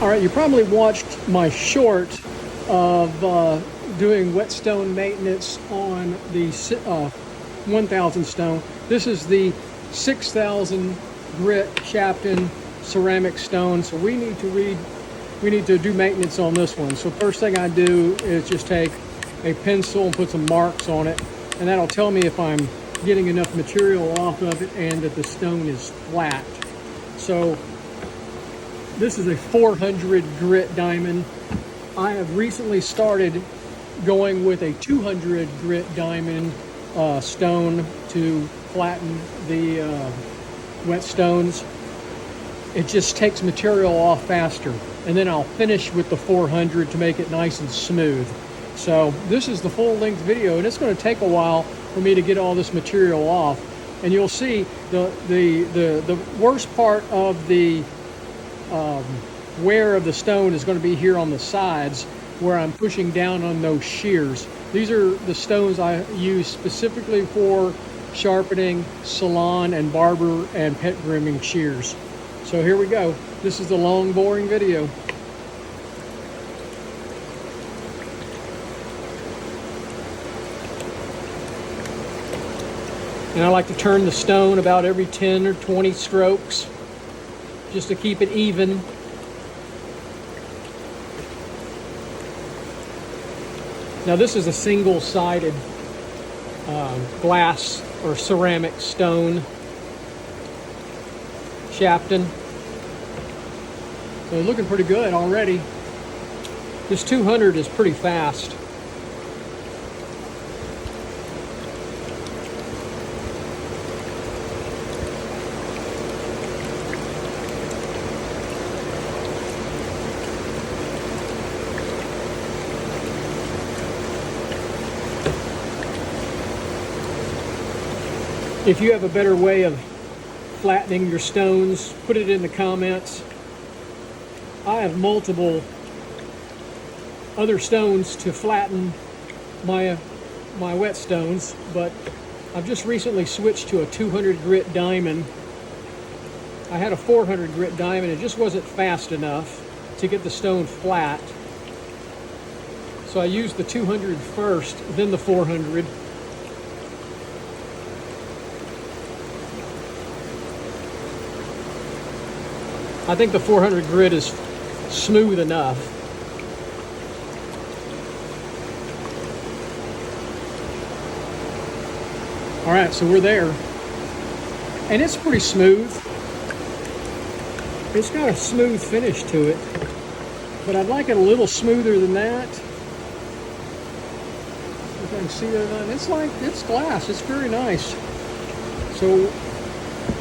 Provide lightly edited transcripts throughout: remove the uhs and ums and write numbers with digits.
All right, you probably watched my short of doing whetstone maintenance on the 1000 stone. This is the 6000 grit Sharpen ceramic stone. So we need to do maintenance on this one. So first thing I do is just take a pencil and put some marks on it, and that'll tell me if I'm getting enough material off of it and that the stone is flat. So this is a 400 grit diamond. I have recently started going with a 200 grit diamond stone to flatten the whetstones. It just takes material off faster. And then I'll finish with the 400 to make it nice and smooth. So this is the full length video, and it's going to take a while for me to get all this material off. And you'll see the worst part of the wear of the stone is going to be here on the sides where I'm pushing down on those shears. These are the stones I use specifically for sharpening, salon and barber and pet grooming shears. So here we go. This is the long, boring video. And I like to turn the stone about every 10 or 20 strokes just to keep it even. Now this is a single-sided glass or ceramic stone Sharpen. So looking pretty good already. This 200 is pretty fast. If you have a better way of flattening your stones, put it in the comments. I have multiple other stones to flatten my whetstones, but I've just recently switched to a 200 grit diamond. I had a 400 grit diamond. It just wasn't fast enough to get the stone flat. So I used the 200 first, then the 400. I think the 400 grit is smooth enough. All right, so we're there. And it's pretty smooth. It's got a smooth finish to it, but I'd like it a little smoother than that. If I can see that, it's glass, it's very nice. So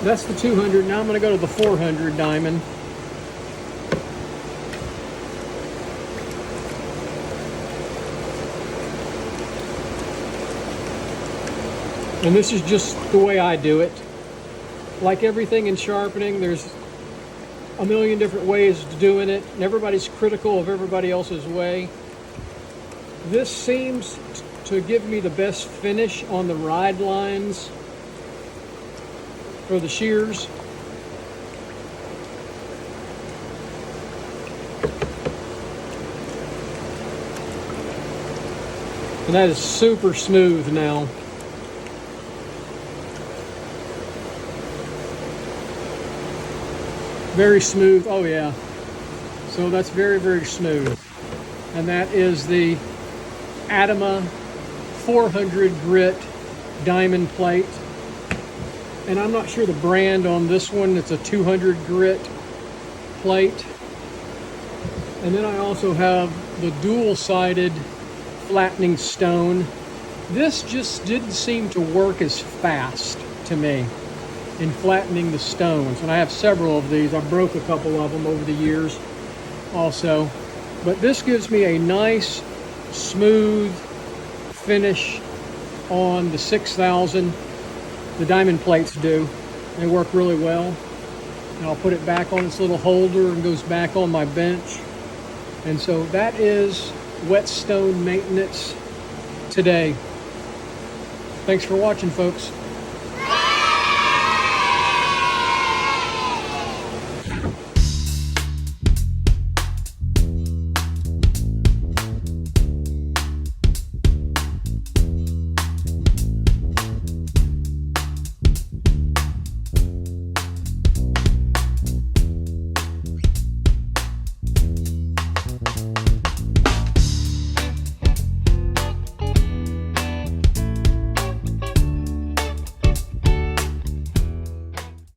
that's the 200. Now I'm going to go to the 400 diamond. And this is just the way I do it. Like everything in sharpening, there's a million different ways of doing it, and everybody's critical of everybody else's way. This seems to give me the best finish on the ride lines for the shears. And that is super smooth now. Very smooth, oh yeah. So that's very, very smooth. And that is the Adama 400 grit diamond plate. And I'm not sure the brand on this one. It's a 200 grit plate. And then I also have the dual-sided flattening stone. This just didn't seem to work as fast to me in flattening the stones. And I have several of these. I broke a couple of them over the years also. But this gives me a nice, smooth finish on the 6000. The diamond plates do. They work really well. And I'll put it back on its little holder and goes back on my bench. And so that is Whetstone Maintenance today. Thanks for watching, folks.